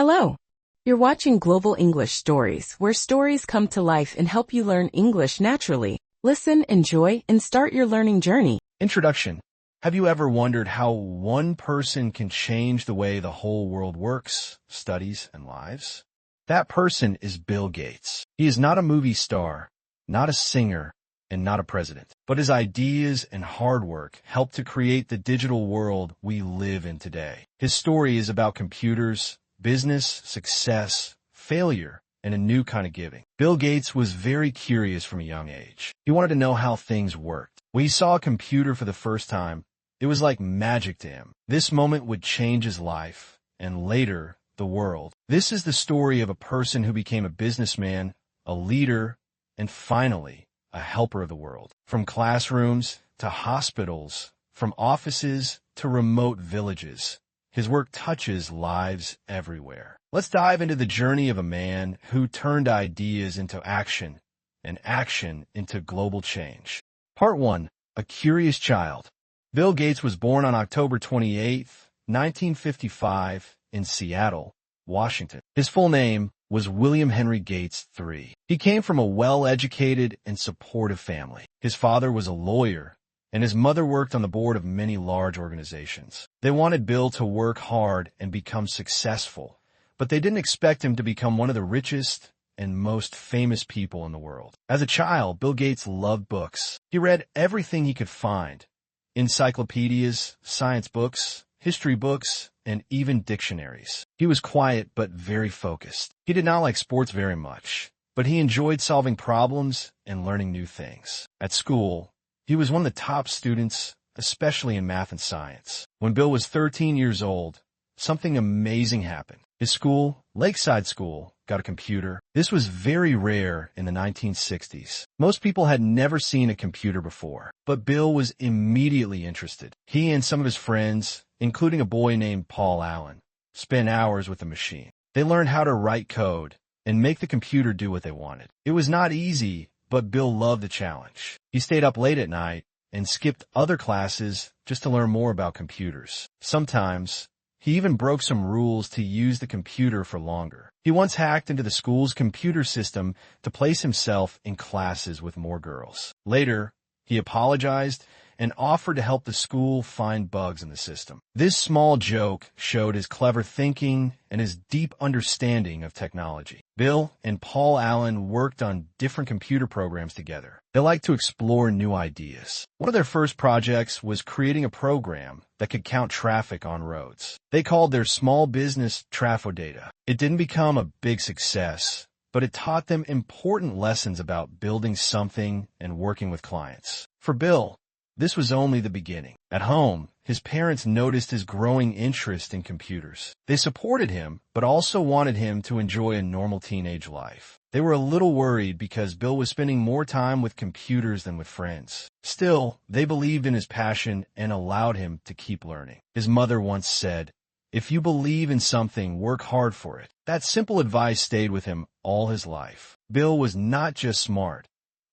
Hello. You're watching Global English Stories, where stories come to life and help you learn English naturally. Listen, enjoy, and start your learning journey. Introduction. Have you ever wondered how one person can change the way the whole world works, studies, and lives? That person is Bill Gates. He is not a movie star, not a singer, and not a president. But his ideas and hard work helped to create the digital world we live in today. His story is about computers, business, success, failure, and a new kind of giving. Bill Gates was very curious from a young age. He wanted to know how things worked. When he saw a computer for the first time, it was like magic to him. This moment would change his life, and later, the world. This is the story of a person who became a businessman, a leader, and finally, a helper of the world. From classrooms to hospitals, from offices to remote villages, his work touches lives everywhere. Let's dive into the journey of a man who turned ideas into action and action into global change. Part 1. A Curious Child. Bill Gates was born on October 28, 1955, in Seattle, Washington. His full name was William Henry Gates III. He came from a well-educated and supportive family. His father was a lawyer, and his mother worked on the board of many large organizations. They wanted Bill to work hard and become successful, but they didn't expect him to become one of the richest and most famous people in the world. As a child, Bill Gates loved books. He read everything he could find: encyclopedias, science books, history books, and even dictionaries. He was quiet but very focused. He did not like sports very much, but he enjoyed solving problems and learning new things. At school, he was one of the top students, especially in math and science. When Bill was 13 years old, something amazing happened. His school, Lakeside School, got a computer. This was very rare in the 1960s. Most people had never seen a computer before, but Bill was immediately interested. He and some of his friends, including a boy named Paul Allen, spent hours with the machine. They learned how to write code and make the computer do what they wanted. It was not easy, but Bill loved the challenge. He stayed up late at night and skipped other classes just to learn more about computers. Sometimes, he even broke some rules to use the computer for longer. He once hacked into the school's computer system to place himself in classes with more girls. Later, he apologized and offered to help the school find bugs in the system. This small joke showed his clever thinking and his deep understanding of technology. Bill and Paul Allen worked on different computer programs together. They liked to explore new ideas. One of their first projects was creating a program that could count traffic on roads. They called their small business Trafodata. It didn't become a big success, but it taught them important lessons about building something and working with clients. For Bill, this was only the beginning. At home, his parents noticed his growing interest in computers. They supported him, but also wanted him to enjoy a normal teenage life. They were a little worried because Bill was spending more time with computers than with friends. Still, they believed in his passion and allowed him to keep learning. His mother once said, "If you believe in something, work hard for it." That simple advice stayed with him all his life. Bill was not just smart.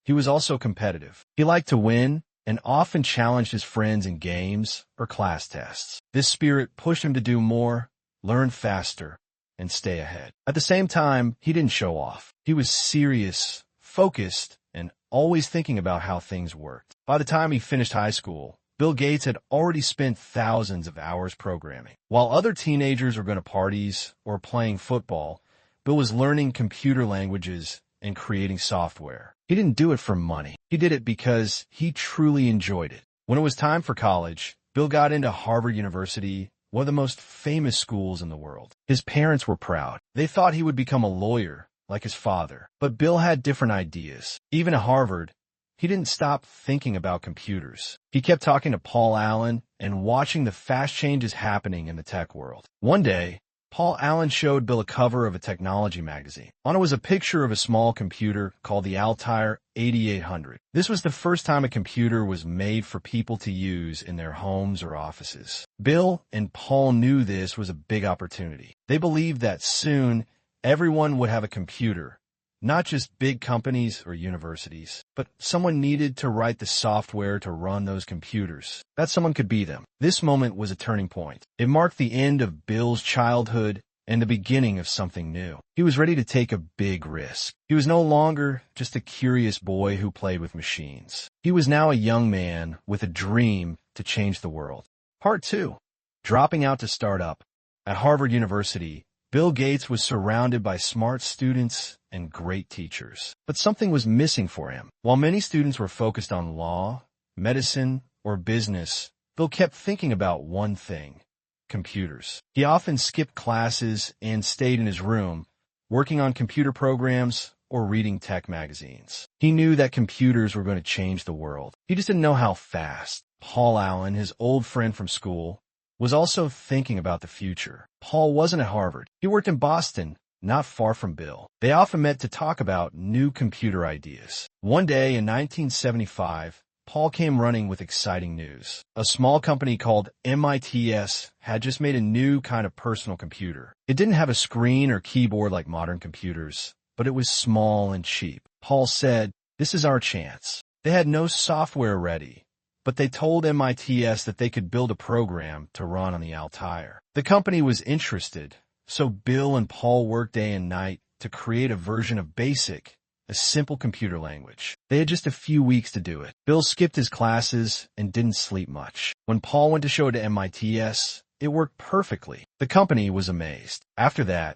He was also competitive. He liked to win and often challenged his friends in games or class tests. This spirit pushed him to do more, learn faster, and stay ahead. At the same time, he didn't show off. He was serious, focused, and always thinking about how things worked. By the time he finished high school, Bill Gates had already spent thousands of hours programming. While other teenagers were going to parties or playing football, Bill was learning computer languages and creating software. He didn't do it for money. He did it because he truly enjoyed it. When it was time for college, Bill got into Harvard University, one of the most famous schools in the world. His parents were proud. They thought he would become a lawyer, like his father. But Bill had different ideas. Even at Harvard, he didn't stop thinking about computers. He kept talking to Paul Allen and watching the fast changes happening in the tech world. One day, Paul Allen showed Bill a cover of a technology magazine. On it was a picture of a small computer called the Altair 8800. This was the first time a computer was made for people to use in their homes or offices. Bill and Paul knew this was a big opportunity. They believed that soon everyone would have a computer, not just big companies or universities, but someone needed to write the software to run those computers. That someone could be them. This moment was a turning point. It marked the end of Bill's childhood and the beginning of something new. He was ready to take a big risk. He was no longer just a curious boy who played with machines. He was now a young man with a dream to change the world. Part 2. Dropping out to start up. At Harvard University, Bill Gates was surrounded by smart students and great teachers. But something was missing for him. While many students were focused on law, medicine, or business, Bill kept thinking about one thing: computers. He often skipped classes and stayed in his room, working on computer programs or reading tech magazines. He knew that computers were going to change the world. He just didn't know how fast. Paul Allen, his old friend from school, was also thinking about the future. Paul wasn't at Harvard. He worked in Boston, not far from Bill. They often met to talk about new computer ideas. One day in 1975, Paul came running with exciting news. A small company called MITS had just made a new kind of personal computer. It didn't have a screen or keyboard like modern computers, but it was small and cheap. Paul said, "This is our chance." They had no software ready, but they told MITS that they could build a program to run on the Altair. The company was interested, so Bill and Paul worked day and night to create a version of BASIC, a simple computer language. They had just a few weeks to do it. Bill skipped his classes and didn't sleep much. When Paul went to show it to MITS, it worked perfectly. The company was amazed. After that,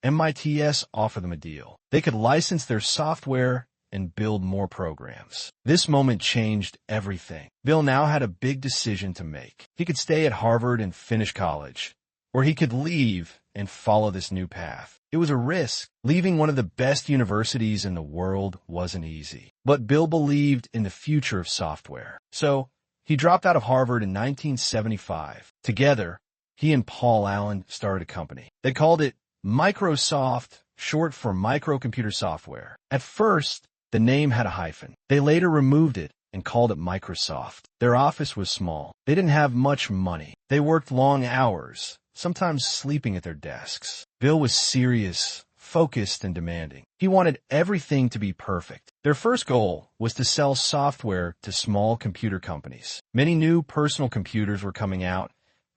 MITS offered them a deal. They could license their software and build more programs. This moment changed everything. Bill now had a big decision to make. He could stay at Harvard and finish college, or he could leave and follow this new path. It was a risk. Leaving one of the best universities in the world wasn't easy. But Bill believed in the future of software. So he dropped out of Harvard in 1975. Together, he and Paul Allen started a company. They called it Microsoft, short for microcomputer software. At first, the name had a hyphen. They later removed it and called it Microsoft. Their office was small. They didn't have much money. They worked long hours, sometimes sleeping at their desks. Bill was serious, focused, and demanding. He wanted everything to be perfect. Their first goal was to sell software to small computer companies. Many new personal computers were coming out,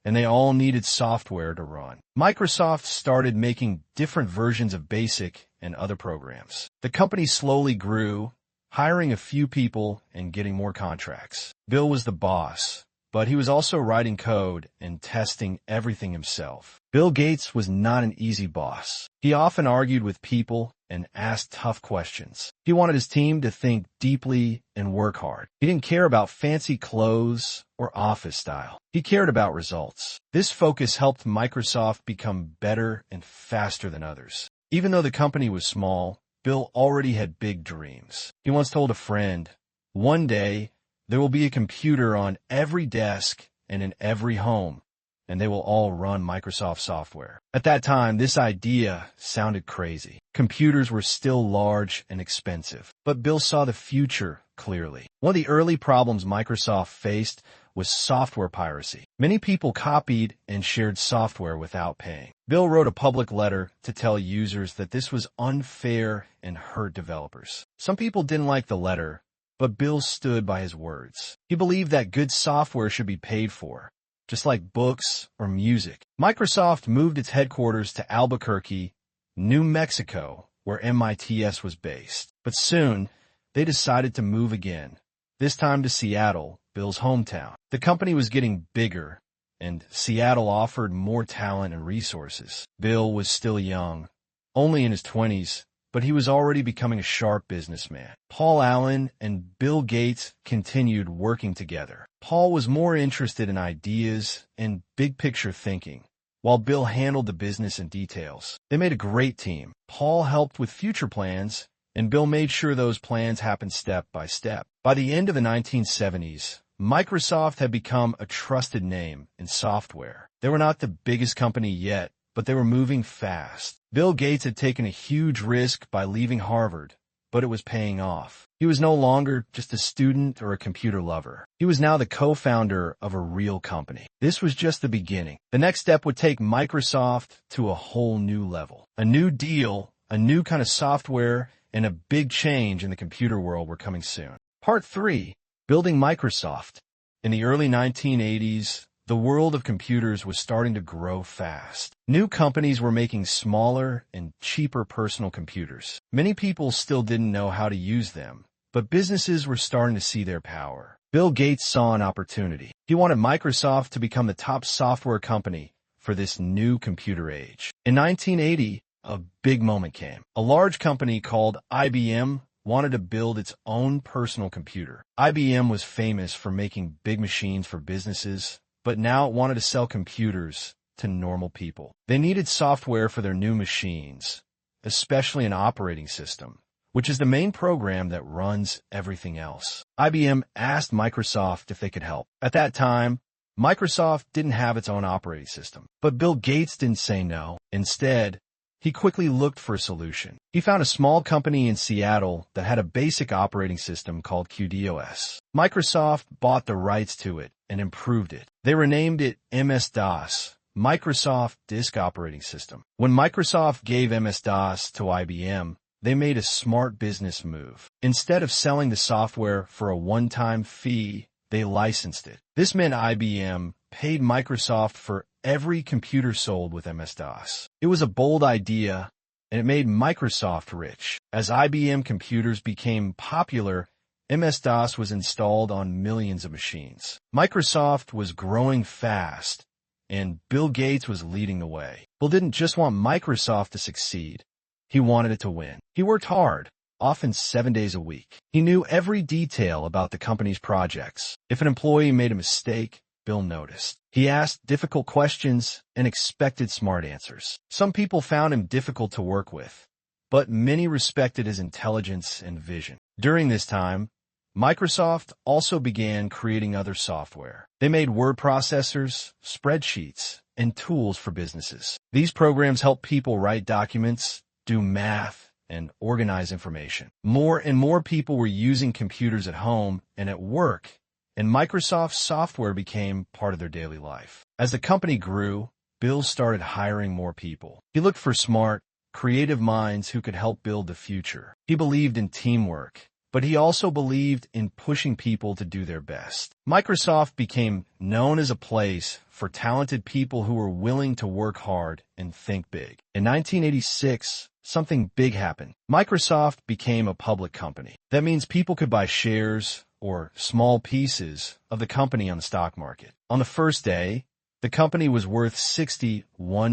and they all needed software to run. Microsoft started making different versions of BASIC and other programs. The company slowly grew, hiring a few people and getting more contracts. Bill was the boss, but he was also writing code and testing everything himself. Bill Gates was not an easy boss. He often argued with people and asked tough questions. He wanted his team to think deeply and work hard. He didn't care about fancy clothes or office style. He cared about results. This focus helped Microsoft become better and faster than others. Even though the company was small, Bill already had big dreams. He once told a friend, "One day, there will be a computer on every desk and in every home, and they will all run Microsoft software." At that time, this idea sounded crazy. Computers were still large and expensive, but Bill saw the future clearly. One of the early problems Microsoft faced was software piracy. Many people copied and shared software without paying. Bill wrote a public letter to tell users that this was unfair and hurt developers. Some people didn't like the letter, but Bill stood by his words. He believed that good software should be paid for, just like books or music. Microsoft moved its headquarters to Albuquerque, New Mexico, where MITS was based. But soon, they decided to move again, this time to Seattle, Bill's hometown. The company was getting bigger, and Seattle offered more talent and resources. Bill was still young, only in his 20s, but he was already becoming a sharp businessman. Paul Allen and Bill Gates continued working together. Paul was more interested in ideas and big-picture thinking, while Bill handled the business and details. They made a great team. Paul helped with future plans, and Bill made sure those plans happened step by step. By the end of the 1970s, Microsoft had become a trusted name in software. They were not the biggest company yet, but they were moving fast. Bill Gates had taken a huge risk by leaving Harvard, but it was paying off. He was no longer just a student or a computer lover. He was now the co-founder of a real company. This was just the beginning. The next step would take Microsoft to a whole new level. A new deal, a new kind of software, and a big change in the computer world were coming soon. Part 3. Building Microsoft. In the early 1980s, the world of computers was starting to grow fast. New companies were making smaller and cheaper personal computers. Many people still didn't know how to use them, but businesses were starting to see their power. Bill Gates saw an opportunity. He wanted Microsoft to become the top software company for this new computer age. In 1980, a big moment came. A large company called IBM wanted to build its own personal computer. IBM was famous for making big machines for businesses, but now it wanted to sell computers to normal people. They needed software for their new machines, especially an operating system, which is the main program that runs everything else. IBM asked Microsoft if they could help. At that time, Microsoft didn't have its own operating system, but Bill Gates didn't say no. Instead, he quickly looked for a solution. He found a small company in Seattle that had a basic operating system called QDOS. Microsoft bought the rights to it and improved it. They renamed it MS-DOS, Microsoft Disk Operating System. When Microsoft gave MS-DOS to IBM, they made a smart business move. Instead of selling the software for a one-time fee, they licensed it. This meant IBM paid Microsoft for every computer sold with MS-DOS. It was a bold idea, and it made Microsoft rich. As IBM computers became popular, MS-DOS was installed on millions of machines. Microsoft was growing fast, and Bill Gates was leading the way. Bill didn't just want Microsoft to succeed. He wanted it to win. He worked hard, often 7 days a week. He knew every detail about the company's projects. If an employee made a mistake, Bill noticed. He asked difficult questions and expected smart answers. Some people found him difficult to work with, but many respected his intelligence and vision. During this time, Microsoft also began creating other software. They made word processors, spreadsheets, and tools for businesses. These programs help people write documents, do math, and organize information. More and more people were using computers at home and at work, and Microsoft's software became part of their daily life. As the company grew, Bill started hiring more people. He looked for smart, creative minds who could help build the future. He believed in teamwork, but he also believed in pushing people to do their best. Microsoft became known as a place for talented people who were willing to work hard and think big. In 1986, something big happened. Microsoft became a public company. That means people could buy shares or small pieces of the company on the stock market. On the first day, the company was worth $61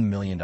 million.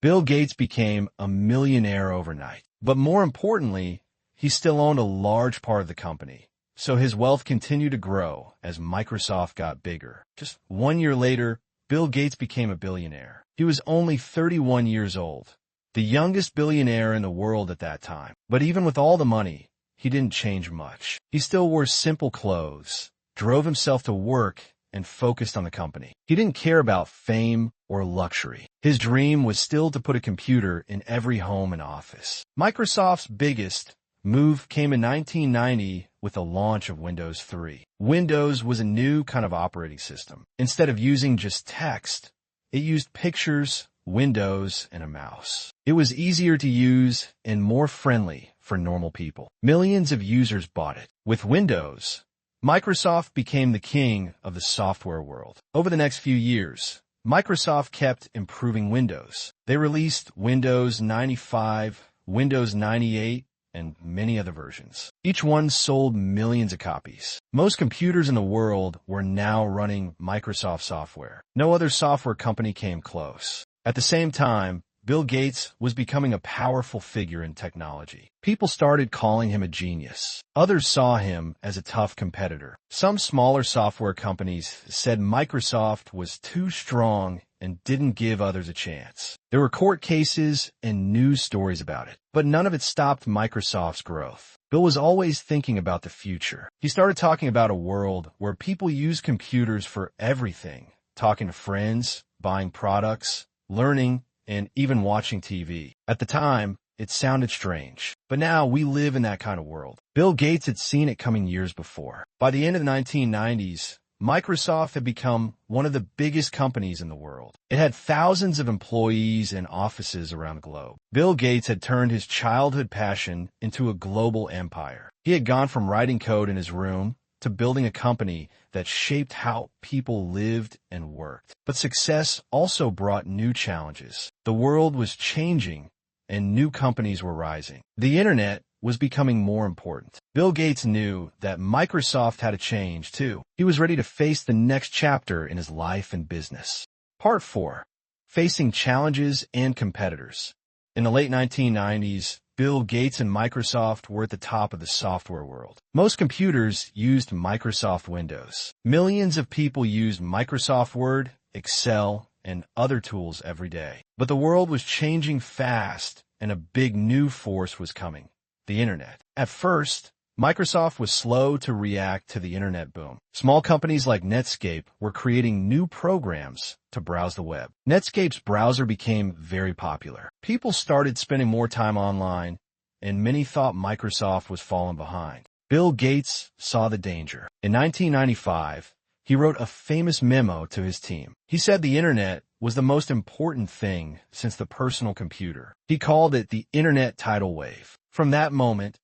Bill Gates became a millionaire overnight. But more importantly, he still owned a large part of the company, so his wealth continued to grow as Microsoft got bigger. Just 1 year later, Bill Gates became a billionaire. He was only 31 years old, the youngest billionaire in the world at that time. But even with all the money, he didn't change much. He still wore simple clothes, drove himself to work, and focused on the company. He didn't care about fame or luxury. His dream was still to put a computer in every home and office. Microsoft's biggest move came in 1990 with the launch of Windows 3. Windows was a new kind of operating system. Instead of using just text, it used pictures, windows, and a mouse. It was easier to use and more friendly for normal people. Millions of users bought it. With Windows, Microsoft became the king of the software world. Over the next few years, Microsoft kept improving Windows. They released Windows 95, Windows 98, and many other versions. Each one sold millions of copies. Most computers in the world were now running Microsoft software. No other software company came close. At the same time, Bill Gates was becoming a powerful figure in technology. People started calling him a genius. Others saw him as a tough competitor. Some smaller software companies said Microsoft was too strong and didn't give others a chance. There were court cases and news stories about it, but none of it stopped Microsoft's growth. Bill was always thinking about the future. He started talking about a world where people use computers for everything, talking to friends, buying products, learning, and even watching TV. At the time, it sounded strange, but now we live in that kind of world. Bill Gates had seen it coming years before. By the end of the 1990s, Microsoft had become one of the biggest companies in the world. It had thousands of employees and offices around the globe. Bill Gates had turned his childhood passion into a global empire. He had gone from writing code in his room to building a company that shaped how people lived and worked. But success also brought new challenges. The world was changing, and new companies were rising. The internet was becoming more important. Bill Gates knew that Microsoft had to change, too. He was ready to face the next chapter in his life and business. Part 4. Facing challenges and competitors. In the late 1990s, Bill Gates and Microsoft were at the top of the software world. Most computers used Microsoft Windows. Millions of people used Microsoft Word, Excel, and other tools every day. But the world was changing fast, and a big new force was coming: the internet. At first, Microsoft was slow to react to the internet boom. Small companies like Netscape were creating new programs to browse the web. Netscape's browser became very popular. People started spending more time online, and many thought Microsoft was falling behind. Bill Gates saw the danger. In 1995, he wrote a famous memo to his team. He said the internet was the most important thing since the personal computer. He called it the internet tidal wave. From that moment,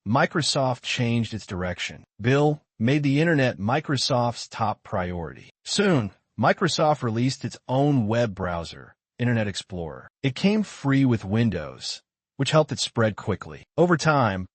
Microsoft changed its direction. Bill made the internet Microsoft's top priority. Soon, Microsoft released its own web browser, Internet Explorer. It came free with Windows, which helped it spread quickly. Over time,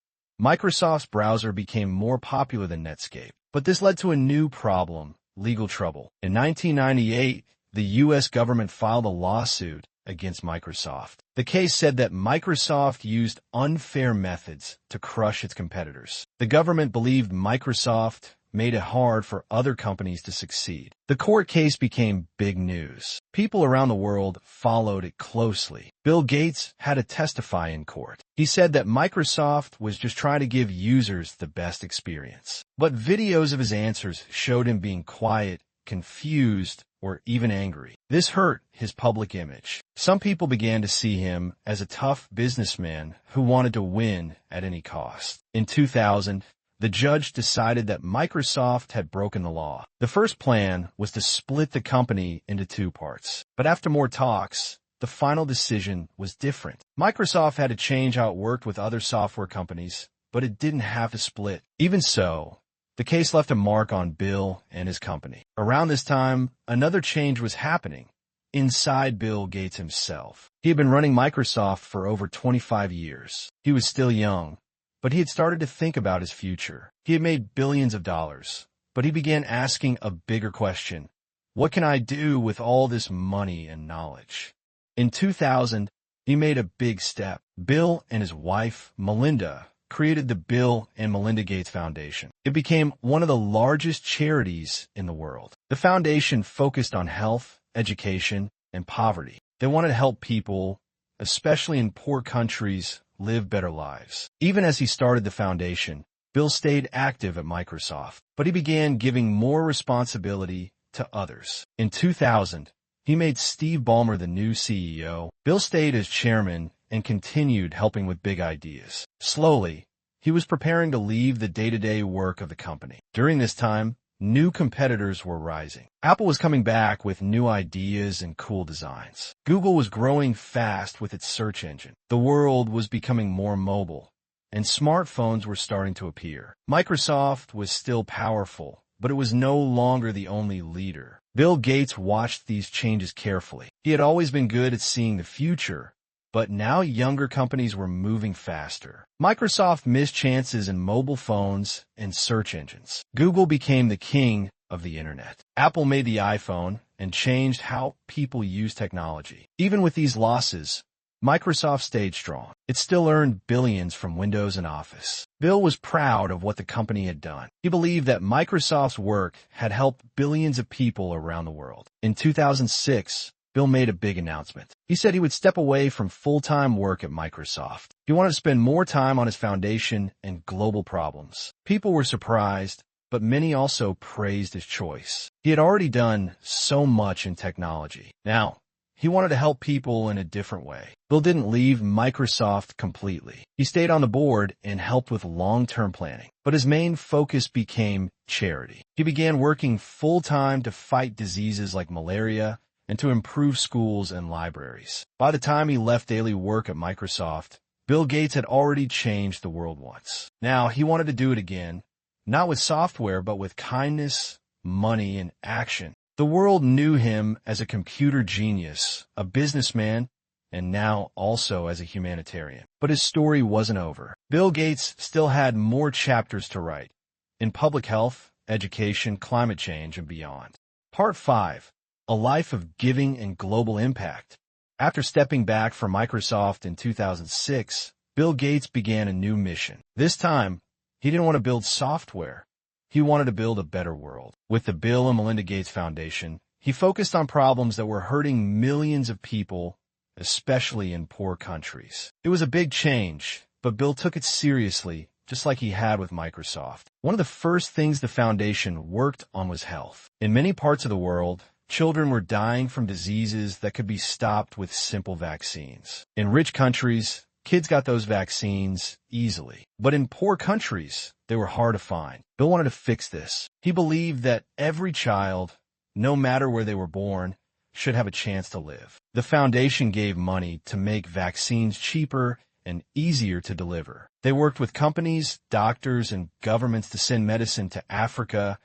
Microsoft's browser became more popular than Netscape. But this led to a new problem: legal trouble. In 1998, the U.S. government filed a lawsuit against Microsoft. The case said that Microsoft used unfair methods to crush its competitors. The government believed Microsoft made it hard for other companies to succeed. The court case became big news. People around the world followed it closely. Bill Gates had to testify in court. He said that Microsoft was just trying to give users the best experience. But videos of his answers showed him being quiet, confused, or even angry. This hurt his public image. Some people began to see him as a tough businessman who wanted to win at any cost. In 2000, the judge decided that Microsoft had broken the law. The first plan was to split the company into two parts. But after more talks, the final decision was different. Microsoft had to change how it worked with other software companies, but it didn't have to split. Even so, the case left a mark on Bill and his company. Around this time, another change was happening inside Bill Gates himself. He had been running Microsoft for over 25 years. He was still young, but he had started to think about his future. He had made billions of dollars, but he began asking a bigger question: what can I do with all this money and knowledge? In 2000, he made a big step. Bill and his wife, Melinda, created the Bill and Melinda Gates Foundation. It became one of the largest charities in the world. The foundation focused on health, education, and poverty. They wanted to help people, especially in poor countries, live better lives. Even as he started the foundation, Bill stayed active at Microsoft, but he began giving more responsibility to others. In 2000, he made Steve Ballmer the new CEO. Bill stayed as chairman and continued helping with big ideas. Slowly, he was preparing to leave the day-to-day work of the company. During this time, new competitors were rising. Apple was coming back with new ideas and cool designs. Google was growing fast with its search engine. The world was becoming more mobile, and smartphones were starting to appear. Microsoft was still powerful, but it was no longer the only leader. Bill Gates watched these changes carefully. He had always been good at seeing the future, but now younger companies were moving faster. Microsoft missed chances in mobile phones and search engines. Google became the king of the internet. Apple made the iPhone and changed how people use technology. Even with these losses, Microsoft stayed strong. It still earned billions from Windows and Office. Bill was proud of what the company had done. He believed that Microsoft's work had helped billions of people around the world. In 2006, Bill made a big announcement. He said he would step away from full-time work at Microsoft. He wanted to spend more time on his foundation and global problems. People were surprised, but many also praised his choice. He had already done so much in technology. Now, he wanted to help people in a different way. Bill didn't leave Microsoft completely. He stayed on the board and helped with long-term planning. But his main focus became charity. He began working full-time to fight diseases like malaria and to improve schools and libraries. By the time he left daily work at Microsoft, Bill Gates had already changed the world once. Now, he wanted to do it again, not with software, but with kindness, money, and action. The world knew him as a computer genius, a businessman, and now also as a humanitarian. But his story wasn't over. Bill Gates still had more chapters to write in public health, education, climate change, and beyond. Part 5. A Life of Giving and Global Impact. After stepping back from Microsoft in 2006, Bill Gates began a new mission. This time, he didn't want to build software. He wanted to build a better world. With the Bill and Melinda Gates Foundation, he focused on problems that were hurting millions of people, especially in poor countries. It was a big change, but Bill took it seriously, just like he had with Microsoft. One of the first things the foundation worked on was health. In many parts of the world, children were dying from diseases that could be stopped with simple vaccines. In rich countries, kids got those vaccines easily. But in poor countries, they were hard to find. Bill wanted to fix this. He believed that every child, no matter where they were born, should have a chance to live. The foundation gave money to make vaccines cheaper and easier to deliver. They worked with companies, doctors, and governments to send medicine to Africa,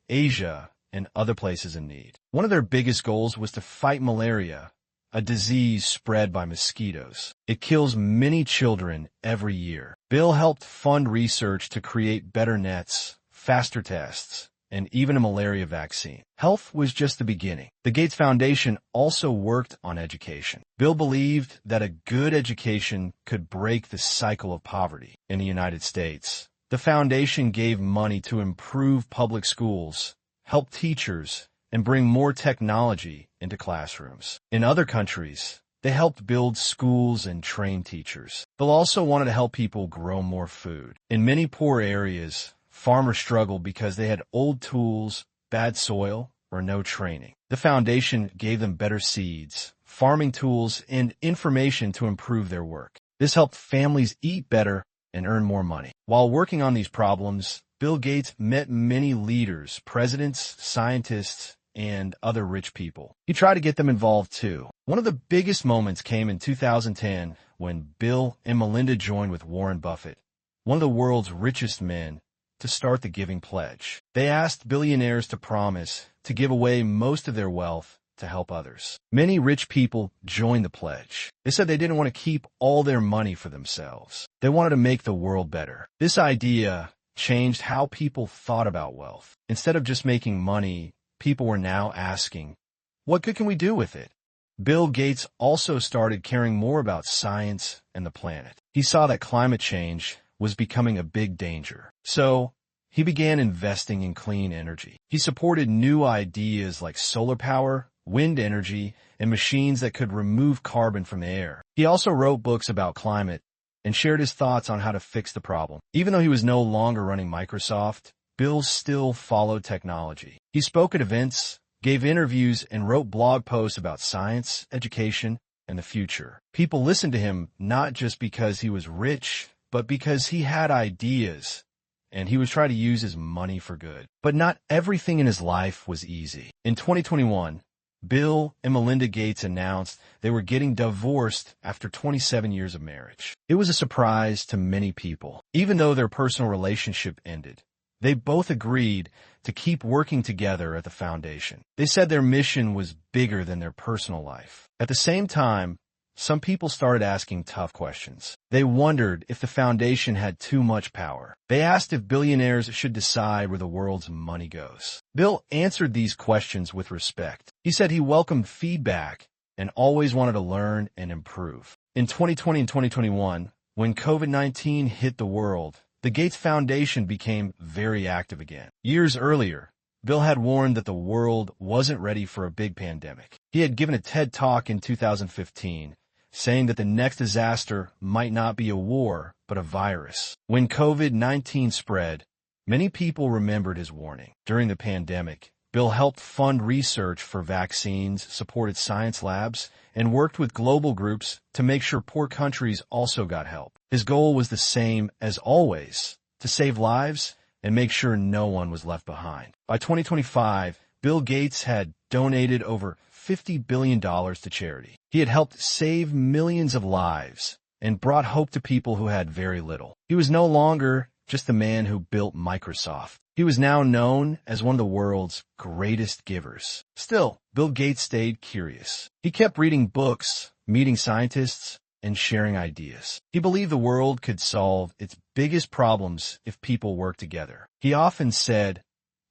Asia, and other places in need. One of their biggest goals was to fight malaria, a disease spread by mosquitoes. It kills many children every year. Bill helped fund research to create better nets, faster tests, and even a malaria vaccine. Health was just the beginning. The Gates Foundation also worked on education. Bill believed that a good education could break the cycle of poverty. In the United States, the foundation gave money to improve public schools, help teachers, and bring more technology into classrooms. In other countries, they helped build schools and train teachers. Bill also wanted to help people grow more food. In many poor areas, farmers struggled because they had old tools, bad soil, or no training. The foundation gave them better seeds, farming tools, and information to improve their work. This helped families eat better and earn more money. While working on these problems, Bill Gates met many leaders, presidents, scientists, and other rich people. He tried to get them involved too. One of the biggest moments came in 2010 when Bill and Melinda joined with Warren Buffett, one of the world's richest men, to start the Giving Pledge. They asked billionaires to promise to give away most of their wealth to help others. Many rich people joined the pledge. They said they didn't want to keep all their money for themselves. They wanted to make the world better. This idea changed how people thought about wealth. Instead of just making money, people were now asking, what good can we do with it? Bill Gates also started caring more about science and the planet. He saw that climate change was becoming a big danger. So, he began investing in clean energy. He supported new ideas like solar power, wind energy, and machines that could remove carbon from the air. He also wrote books about climate and shared his thoughts on how to fix the problem. Even though he was no longer running Microsoft, Bill still followed technology. He spoke at events, gave interviews, and wrote blog posts about science, education, and the future. People listened to him not just because he was rich, but because he had ideas, and he was trying to use his money for good. But not everything in his life was easy. In 2021, Bill and Melinda Gates announced they were getting divorced after 27 years of marriage. It was a surprise to many people. Even though their personal relationship ended, they both agreed to keep working together at the foundation. They said their mission was bigger than their personal life. At the same time, some people started asking tough questions. They wondered if the foundation had too much power. They asked if billionaires should decide where the world's money goes. Bill answered these questions with respect. He said he welcomed feedback and always wanted to learn and improve. In 2020 and 2021, when COVID-19 hit the world, the Gates Foundation became very active again. Years earlier, Bill had warned that the world wasn't ready for a big pandemic. He had given a TED Talk in 2015, saying that the next disaster might not be a war, but a virus. When COVID-19 spread, many people remembered his warning. During the pandemic, Bill helped fund research for vaccines, supported science labs, and worked with global groups to make sure poor countries also got help. His goal was the same as always, to save lives and make sure no one was left behind. By 2025, Bill Gates had donated over $50 billion to charity. He had helped save millions of lives and brought hope to people who had very little. He was no longer just the man who built Microsoft. He was now known as one of the world's greatest givers. Still, Bill Gates stayed curious. He kept reading books, meeting scientists, and sharing ideas. He believed the world could solve its biggest problems if people worked together. He often said,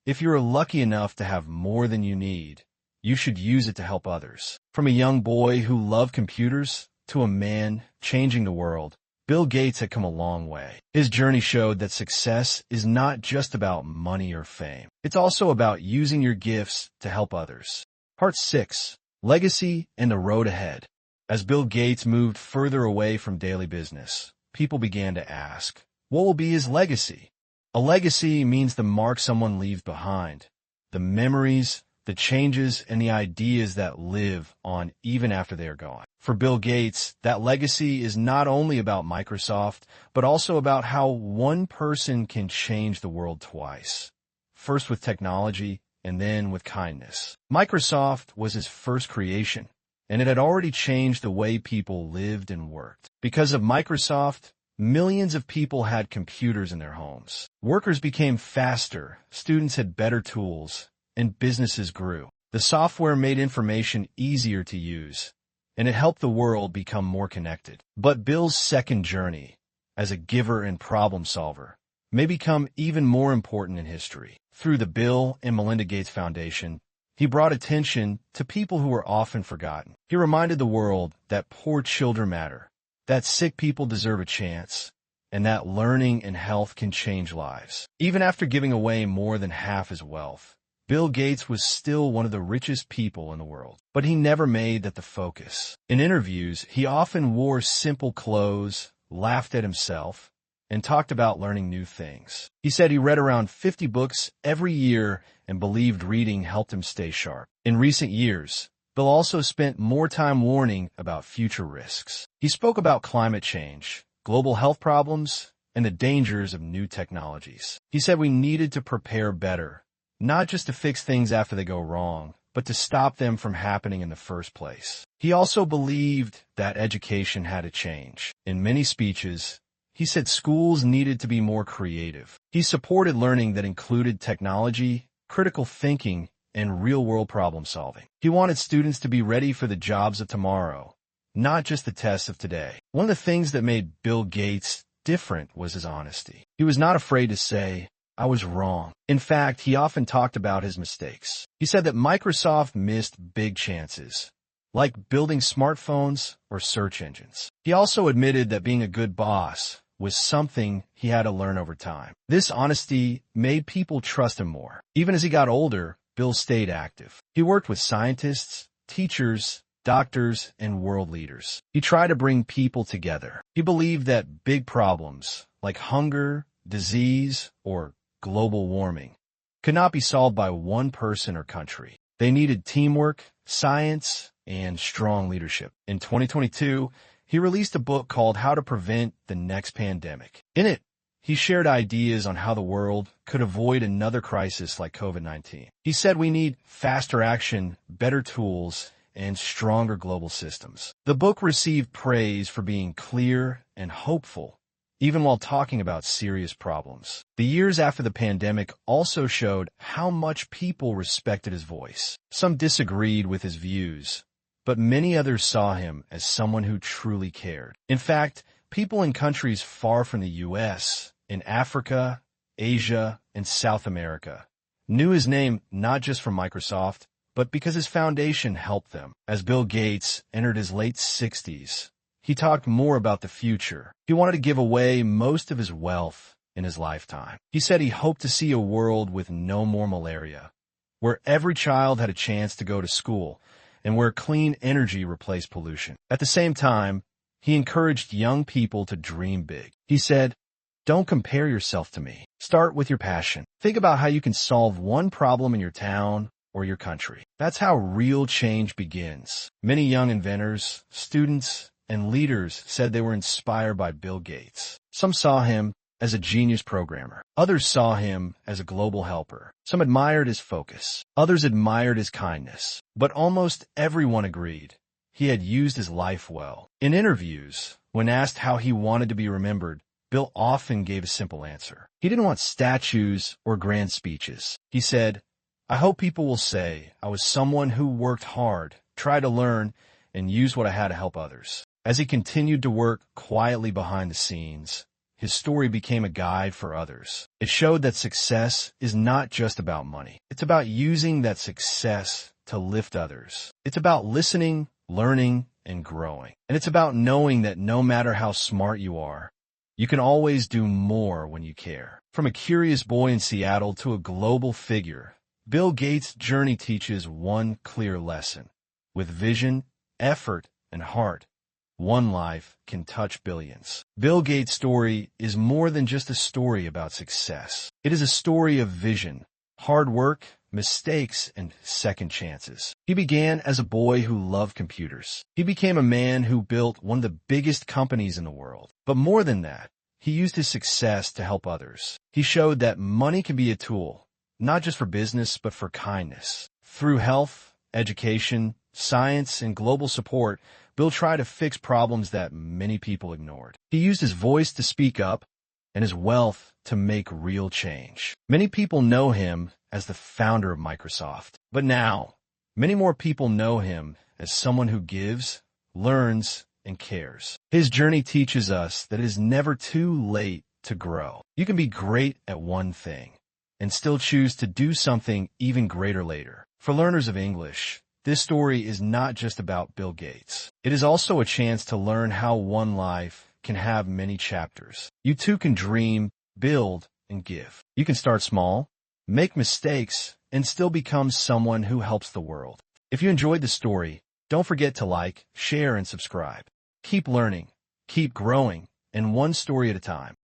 "If you're lucky enough to have more than you need, you should use it to help others." From a young boy who loved computers to a man changing the world, Bill Gates had come a long way. His journey showed that success is not just about money or fame. It's also about using your gifts to help others. Part 6. Legacy and the Road Ahead. As Bill Gates moved further away from daily business, people began to ask, what will be his legacy? A legacy means the mark someone leaves behind, the memories, the changes, and the ideas that live on even after they are gone. For Bill Gates, that legacy is not only about Microsoft, but also about how one person can change the world twice. First with technology, and then with kindness. Microsoft was his first creation, and it had already changed the way people lived and worked. Because of Microsoft, millions of people had computers in their homes. Workers became faster, students had better tools, and businesses grew. The software made information easier to use, and it helped the world become more connected. But Bill's second journey, as a giver and problem solver, may become even more important in history. Through the Bill and Melinda Gates Foundation, he brought attention to people who were often forgotten. He reminded the world that poor children matter, that sick people deserve a chance, and that learning and health can change lives. Even after giving away more than half his wealth, Bill Gates was still one of the richest people in the world. But he never made that the focus. In interviews, he often wore simple clothes, laughed at himself, and talked about learning new things. He said he read around 50 books every year and believed reading helped him stay sharp. In recent years, Bill also spent more time warning about future risks. He spoke about climate change, global health problems, and the dangers of new technologies. He said we needed to prepare better, not just to fix things after they go wrong, but to stop them from happening in the first place. He also believed that education had to change. In many speeches, he said schools needed to be more creative. He supported learning that included technology, critical thinking, and real-world problem-solving. He wanted students to be ready for the jobs of tomorrow, not just the tests of today. One of the things that made Bill Gates different was his honesty. He was not afraid to say, "I was wrong." In fact, he often talked about his mistakes. He said that Microsoft missed big chances, like building smartphones or search engines. He also admitted that being a good boss was something he had to learn over time. This honesty made people trust him more. Even as he got older, Bill stayed active. He worked with scientists, teachers, doctors, and world leaders. He tried to bring people together. He believed that big problems like hunger, disease, or global warming could not be solved by one person or country. They needed teamwork, science, and strong leadership. In 2022, he released a book called How to Prevent the Next Pandemic. In it, he shared ideas on how the world could avoid another crisis like COVID-19. He said we need faster action, better tools, and stronger global systems. The book received praise for being clear and hopeful, even while talking about serious problems. The years after the pandemic also showed how much people respected his voice. Some disagreed with his views, but many others saw him as someone who truly cared. In fact, people in countries far from the U.S., in Africa, Asia, and South America, knew his name not just from Microsoft, but because his foundation helped them. As Bill Gates entered his late 60s, he talked more about the future. He wanted to give away most of his wealth in his lifetime. He said he hoped to see a world with no more malaria, where every child had a chance to go to school, and where clean energy replaced pollution. At the same time, he encouraged young people to dream big. He said, "Don't compare yourself to me. Start with your passion. Think about how you can solve one problem in your town or your country." That's how real change begins. Many young inventors, students, and leaders said they were inspired by Bill Gates. Some saw him as a genius programmer. Others saw him as a global helper. Some admired his focus. Others admired his kindness. But almost everyone agreed he had used his life well. In interviews, when asked how he wanted to be remembered, Bill often gave a simple answer. He didn't want statues or grand speeches. He said, "I hope people will say I was someone who worked hard, tried to learn, and used what I had to help others." As he continued to work quietly behind the scenes, his story became a guide for others. It showed that success is not just about money. It's about using that success to lift others. It's about listening, learning, and growing. And it's about knowing that no matter how smart you are, you can always do more when you care. From a curious boy in Seattle to a global figure, Bill Gates' journey teaches one clear lesson. With vision, effort, and heart, one life can touch billions. Bill Gates' story is more than just a story about success. It is a story of vision, hard work, mistakes, and second chances. He began as a boy who loved computers. He became a man who built one of the biggest companies in the world. But more than that, he used his success to help others. He showed that money can be a tool, not just for business, but for kindness. Through health, education, science, and global support, Bill tried to fix problems that many people ignored. He used his voice to speak up and his wealth to make real change. Many people know him as the founder of Microsoft. But now, many more people know him as someone who gives, learns, and cares. His journey teaches us that it is never too late to grow. You can be great at one thing and still choose to do something even greater later. For learners of English, this story is not just about Bill Gates. It is also a chance to learn how one life can have many chapters. You too can dream, build, and give. You can start small, make mistakes, and still become someone who helps the world. If you enjoyed the story, don't forget to like, share, and subscribe. Keep learning, keep growing, and one story at a time.